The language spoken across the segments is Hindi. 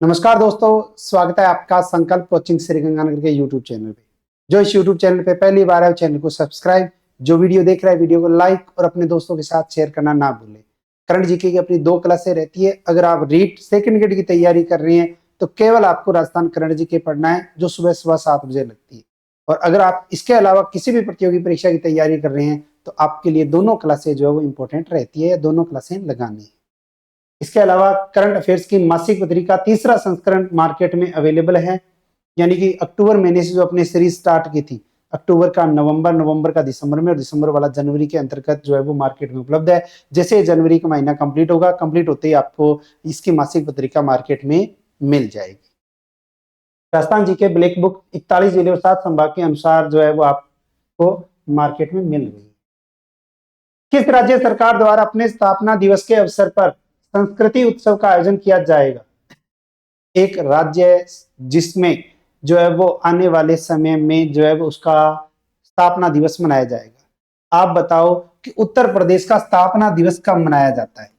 नमस्कार दोस्तों, स्वागत है आपका संकल्प कोचिंग श्रीगंगानगर के यूट्यूब चैनल पे। जो इस यूट्यूब चैनल पे पहली बार है, चैनल को सब्सक्राइब, जो वीडियो देख रहा है वीडियो को लाइक और अपने दोस्तों के साथ शेयर करना ना भूलें। करंट जीके की अपनी 2 क्लासें रहती है। अगर आप रीट सेकंड ग्रेड की तैयारी कर रहे हैं तो केवल आपको राजस्थान करंट जीके पढ़ना है, जो सुबह सुबह 7 बजे लगती है। और अगर आप इसके अलावा किसी भी प्रतियोगी परीक्षा की तैयारी कर रहे हैं तो आपके लिए दोनों क्लासें जो है वो इंपॉर्टेंट रहती है, दोनों क्लासें लगानी है। इसके अलावा करंट अफेयर्स की मासिक पत्रिका तीसरा संस्करण मार्केट में अवेलेबल है, यानी कि अक्टूबर महीने से जो अपनी सीरीज स्टार्ट की थी, अक्टूबर का नवंबर, नवंबर का दिसंबर में और दिसंबर वाला जनवरी के अंतर्गत जो है वो मार्केट में उपलब्ध है। जैसे जनवरी का महीना कंप्लीट होगा, कंप्लीट होते ही आपको इसकी मासिक पत्रिका मार्केट में मिल जाएगी। राजस्थान जी के ब्लैक बुक 41 जिले और 7 संभाग के अनुसार जो है वो आपको मार्केट में मिल रही है। किस राज्य सरकार द्वारा अपने स्थापना दिवस के अवसर पर संस्कृति उत्सव का आयोजन किया जाएगा? एक राज्य जिसमें जो है वो आने वाले समय में जो है वो उसका स्थापना दिवस मनाया जाएगा। आप बताओ कि उत्तर प्रदेश का स्थापना दिवस कब मनाया जाता है?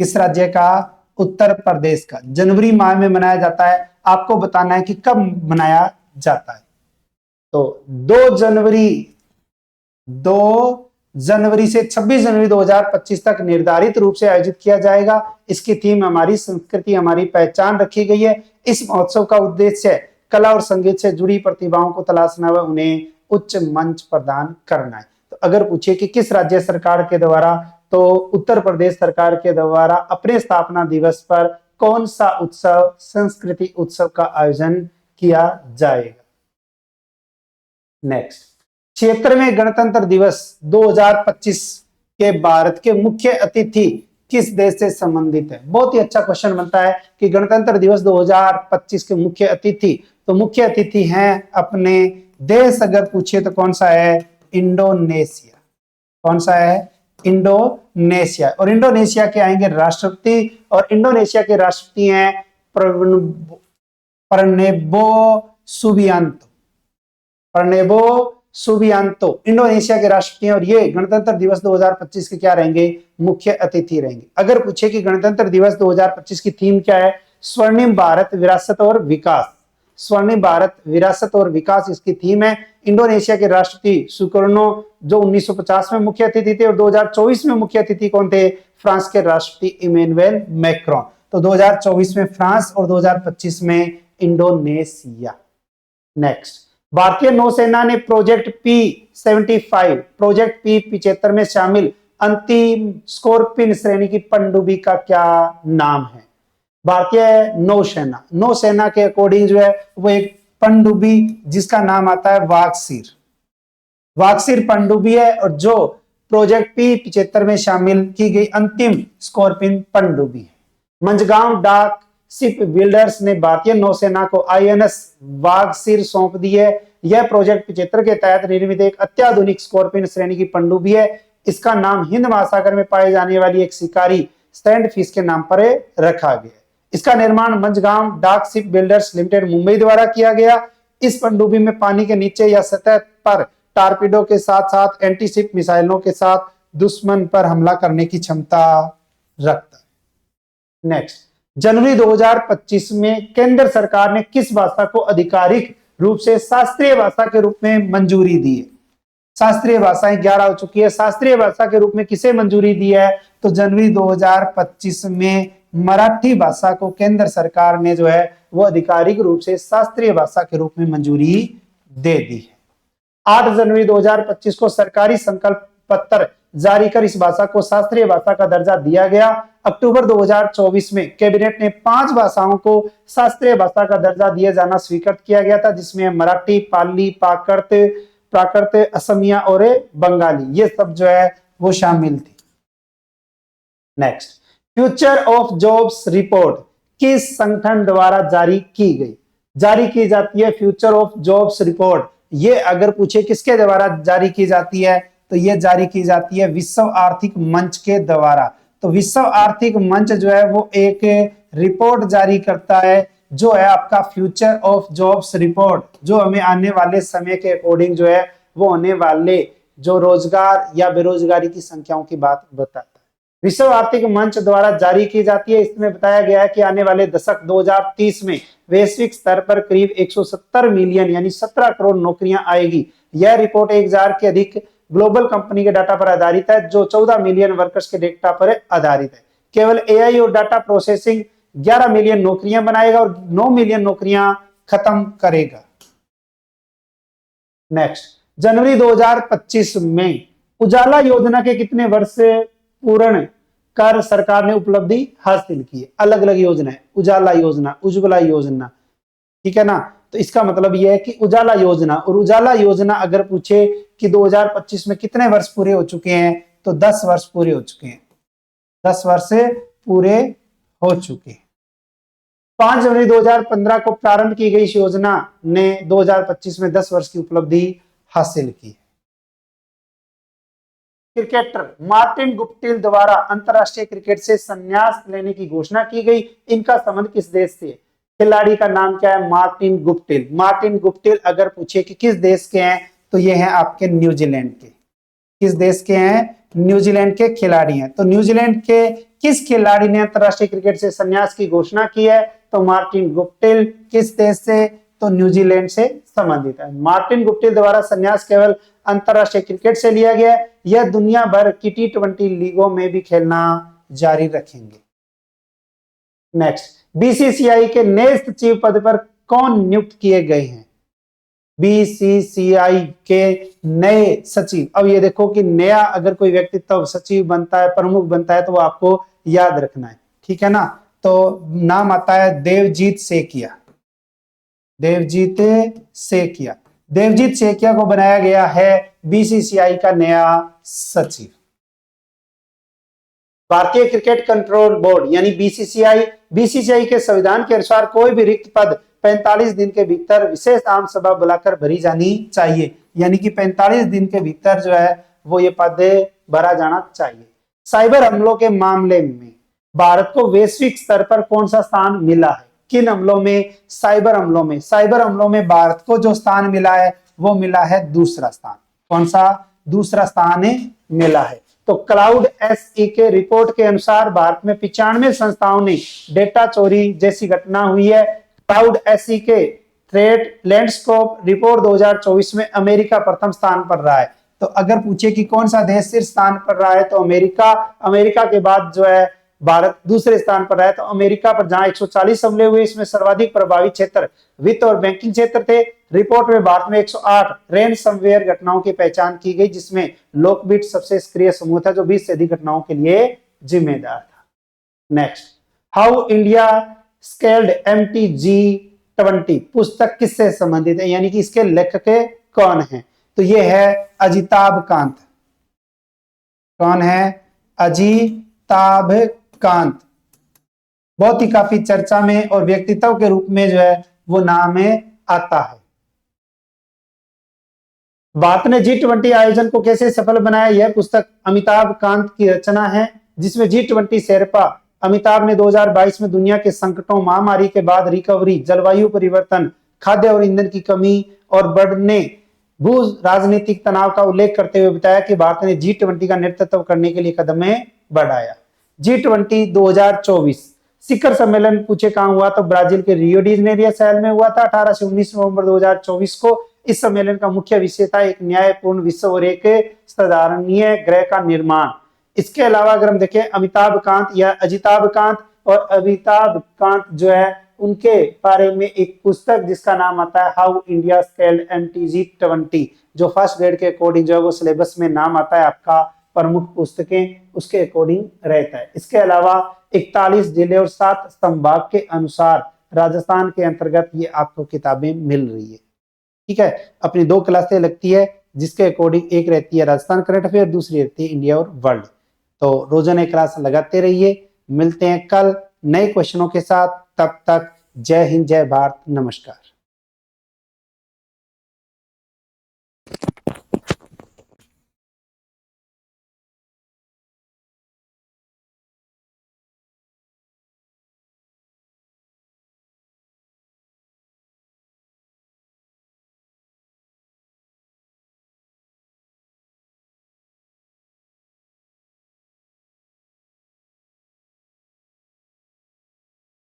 किस राज्य का? उत्तर प्रदेश का। जनवरी माह में मनाया जाता है। आपको बताना है कि कब मनाया जाता है। तो 2 जनवरी से 26 जनवरी 2025 तक निर्धारित रूप से आयोजित किया जाएगा। इसकी थीम हमारी संस्कृति हमारी पहचान रखी गई है। इस महोत्सव का उद्देश्य कला और संगीत से जुड़ी प्रतिभाओं को तलाशना व उन्हें उच्च मंच प्रदान करना है। तो अगर पूछे कि किस राज्य सरकार के द्वारा, तो उत्तर प्रदेश सरकार के द्वारा अपने स्थापना दिवस पर कौन सा उत्सव, संस्कृति उत्सव का आयोजन किया जाएगा। नेक्स्ट, 76वें गणतंत्र दिवस 2025 के भारत के मुख्य अतिथि किस देश से संबंधित है? बहुत ही अच्छा क्वेश्चन बनता है कि गणतंत्र दिवस 2025 के मुख्य अतिथि, तो मुख्य अतिथि हैं अपने देश। अगर पूछे तो कौन सा है? इंडोनेशिया। कौन सा है? इंडोनेशिया। और इंडोनेशिया के आएंगे राष्ट्रपति, और इंडोनेशिया के राष्ट्रपति हैं प्रणेबो सुबियांतो। प्रणेबो सुबियांतो इंडोनेशिया के राष्ट्रपति हैं और ये गणतंत्र दिवस 2025 के क्या रहेंगे? मुख्य अतिथि रहेंगे। अगर पूछे कि गणतंत्र दिवस 2025 की थीम क्या है? स्वर्णिम भारत विरासत और विकास। स्वर्णिम भारत विरासत और विकास इसकी थीम है। इंडोनेशिया के राष्ट्रपति सुकर्नो जो 1950 में मुख्य अतिथि थे, और 2024 में मुख्य अतिथि कौन थे? फ्रांस के राष्ट्रपति इमैनुअल मैक्रोन। तो 2024 में फ्रांस और 2025 में इंडोनेशिया। नेक्स्ट, भारतीय नौसेना ने प्रोजेक्ट P75 में शामिल अंतिम स्कॉर्पियन श्रेणी की पनडुब्बी का क्या नाम है? भारतीय नौसेना के अकॉर्डिंग जो है वो एक पनडुब्बी जिसका नाम आता है वागसीर पनडुब्बी है, और जो प्रोजेक्ट P75 में शामिल की गई अंतिम स्कॉर्पियन पनडुब्बी है। मंझगांव डाक शिप बिल्डर्स ने भारतीय नौसेना को INS वागसीर सौंप दी है। यह प्रोजेक्ट 75 के तहत निर्मित एक अत्याधुनिक स्कॉर्पियन श्रेणी की पनडुब्बी है। इसका नाम हिंद महासागर में पाई जाने वाली एक शिकारी स्टैंड फिश के नाम पर रखा गया। इसका निर्माण मंझगांव डाक शिप बिल्डर्स लिमिटेड मुंबई द्वारा किया गया। इस पनडुब्बी में पानी के नीचे या सतह पर टारपीडो के साथ साथ एंटी शिप मिसाइलों के साथ दुश्मन पर हमला करने की क्षमता रखता है। नेक्स्ट, जनवरी 2025 में केंद्र सरकार ने किस भाषा को आधिकारिक रूप से शास्त्रीय भाषा के रूप में मंजूरी दी है? शास्त्रीय भाषाएं 11 हो चुकी है। शास्त्रीय भाषा के रूप में किसे मंजूरी दी है? तो जनवरी 2025 में मराठी भाषा को केंद्र सरकार ने जो है वो आधिकारिक रूप से शास्त्रीय भाषा के रूप में मंजूरी दे दी है। 8 जनवरी 2025 को सरकारी संकल्प पत्र जारी कर इस भाषा को शास्त्रीय भाषा का दर्जा दिया गया। अक्टूबर 2024 में कैबिनेट ने 5 भाषाओं को शास्त्रीय भाषा का दर्जा दिए जाना स्वीकृत किया गया था, जिसमें मराठी, पाली, प्राकृत, असमिया और बंगाली, ये सब जो है वो शामिल थी। Next, future of jobs report किस संगठन द्वारा जारी की गई? जारी की जाती है फ्यूचर ऑफ जॉब्स रिपोर्ट। ये अगर पूछे किसके द्वारा जारी की जाती है, तो ये जारी की जाती है विश्व आर्थिक मंच के द्वारा। तो विश्व आर्थिक मंच जो है वो एक रिपोर्ट जारी करता है, जो है आपका फ्यूचर ऑफ जॉब्स रिपोर्ट, जो हमें आने वाले समय के अकॉर्डिंग जो है वो होने वाले जो रोजगार या बेरोजगारी की संख्याओं की बात बताता है। विश्व आर्थिक मंच द्वारा जारी की जाती है। इसमें बताया गया है कि आने वाले दशक 2030 में वैश्विक स्तर पर करीब 170 मिलियन यानी 17 करोड़ नौकरियां आएगी। यह रिपोर्ट 1000 के अधिक ग्लोबल कंपनी के डाटा पर आधारित है, जो 14 मिलियन वर्कर्स के डेटा पर आधारित है। केवल एआई और डाटा प्रोसेसिंग 11 मिलियन नौकरियां बनाएगा और 9 मिलियन नौकरियां खत्म करेगा। नेक्स्ट, जनवरी 2025 में उजाला योजना के कितने वर्ष पूर्ण कर सरकार ने उपलब्धि हासिल की है? अलग अलग योजना है, उजाला योजना, उज्ज्वला योजना, ठीक है ना। तो इसका मतलब यह है कि उजाला योजना और उजाला योजना अगर पूछे कि 2025 में कितने वर्ष पूरे हो चुके हैं, तो 10 वर्ष पूरे हो चुके हैं। 10 वर्ष पूरे हो चुके हैं। 5 जनवरी 2015 को प्रारंभ की गई इस योजना ने 2025 में 10 वर्ष की उपलब्धि हासिल की। क्रिकेटर मार्टिन गुप्टिल द्वारा अंतरराष्ट्रीय क्रिकेट से संन्यास लेने की घोषणा की गई। इनका संबंध किस देश से? खिलाड़ी का नाम क्या है? Martin Guptill. मार्टिन गुप्टिल अगर पूछे कि किस देश के हैं, तो ये हैं आपके न्यूजीलैंड के। किस देश के हैं? न्यूजीलैंड के खिलाड़ी हैं। तो न्यूजीलैंड के किस खिलाड़ी ने अंतरराष्ट्रीय क्रिकेट से संन्यास की घोषणा की है? तो मार्टिन गुप्टिल। किस देश से? तो न्यूजीलैंड से संबंधित है। मार्टिन गुप्टिल द्वारा संन्यास केवल अंतरराष्ट्रीय क्रिकेट से लिया गया। यह दुनिया भर की T20 लीगों में भी खेलना जारी रखेंगे। नेक्स्ट, बीसीसीआई के नए सचिव पद पर कौन नियुक्त किए गए हैं? बीसीसीआई के नए सचिव। अब ये देखो कि नया अगर कोई व्यक्तित्व सचिव बनता है, प्रमुख बनता है, तो वो आपको याद रखना है, ठीक है ना। तो नाम आता है देवजीत सेकिया। देवजीत सेकिया। देवजीत सेकिया को बनाया गया है बीसीसीआई का नया सचिव। भारतीय क्रिकेट कंट्रोल बोर्ड यानी बीसीसीआई के संविधान के अनुसार कोई भी रिक्त पद 45 दिन के भीतर विशेष आम सभा बुलाकर भरी जानी चाहिए। यानी कि 45 दिन के भीतर जो है वो ये पद भरा जाना चाहिए। साइबर हमलों के मामले में भारत को वैश्विक स्तर पर कौन सा स्थान मिला है? किन हमलों में? साइबर हमलों में। साइबर हमलों में भारत को जो स्थान मिला है वो मिला है दूसरा स्थान। कौन सा? दूसरा स्थान मिला है। तो क्लाउड एसई के रिपोर्ट के अनुसार भारत में 95 संस्थाओं ने डेटा चोरी जैसी घटना हुई है। क्लाउड एसई के थ्रेट लैंडस्केप रिपोर्ट 2024 में अमेरिका प्रथम स्थान पर रहा है। तो अगर पूछे कि कौन सा देश शीर्ष स्थान पर रहा है, तो अमेरिका के बाद जो है भारत दूसरे स्थान पर रहा है। तो अमेरिका पर जहां 140 हमले हुए, इसमें सर्वाधिक प्रभावित क्षेत्र वित्त और बैंकिंग क्षेत्र थे। रिपोर्ट में भारत में 108 रैनसमवेयर घटनाओं की पहचान की गई, जिसमें लोकबिट सबसे सक्रिय समूह था जो 20 से अधिक घटनाओं के लिए जिम्मेदार था। Next, how India scaled MTG20 पुस्तक किससे संबंधित है, यानी कि इसके लेखक कौन है? तो ये है अजिताभ कांत। कौन है? अजिताभ कांत। बहुत ही काफी चर्चा में और व्यक्तित्व के रूप में जो है वो नाम आता है। भारत ने G20 आयोजन को कैसे सफल बनाया? यह पुस्तक अमिताभ कांत की रचना है, जिसमें G20 शेरपा अमिताभ ने 2022 में दुनिया के संकटों, महामारी के बाद रिकवरी, जलवायु परिवर्तन, खाद्य और ईंधन की कमी और बढ़ने भू राजनीतिक तनाव का उल्लेख करते हुए बताया कि भारत ने G20 का नेतृत्व करने के लिए कदम बढ़ाया। G20 2024 शिखर सम्मेलन पूछे कहां हुआ? तो ब्राजील के रियो डी जेनेरियो शहर में हुआ था 18 से 19 नवंबर 2024 को। इस सम्मेलन का मुख्य विषय था एक न्यायपूर्ण विश्व और एक सधारणीय ग्रह का निर्माण। इसके अलावा अगर हम देखें अमिताभ कांत या अजिताभ कांत, और अमिताभ कांत जो है उनके बारे में एक पुस्तक जिसका नाम आता है हाउ इंडिया स्केल्ड MTG20, जो फर्स्ट ग्रेड के अकॉर्डिंग जो है वो सिलेबस में नाम आता है आपका प्रमुख पुस्तकें उसके अकॉर्डिंग रहता है। इसके अलावा 41 जिले और 7 संभाग के अनुसार राजस्थान के अंतर्गत ये आपको किताबें मिल रही है। ठीक है, अपनी 2 क्लासें लगती है जिसके अकॉर्डिंग एक रहती है राजस्थान करंट अफेयर, दूसरी रहती है इंडिया और वर्ल्ड। तो रोजाना क्लास लगाते रहिए। मिलते हैं कल नए क्वेश्चनों के साथ। तब तक जय हिंद, जय भारत, नमस्कार।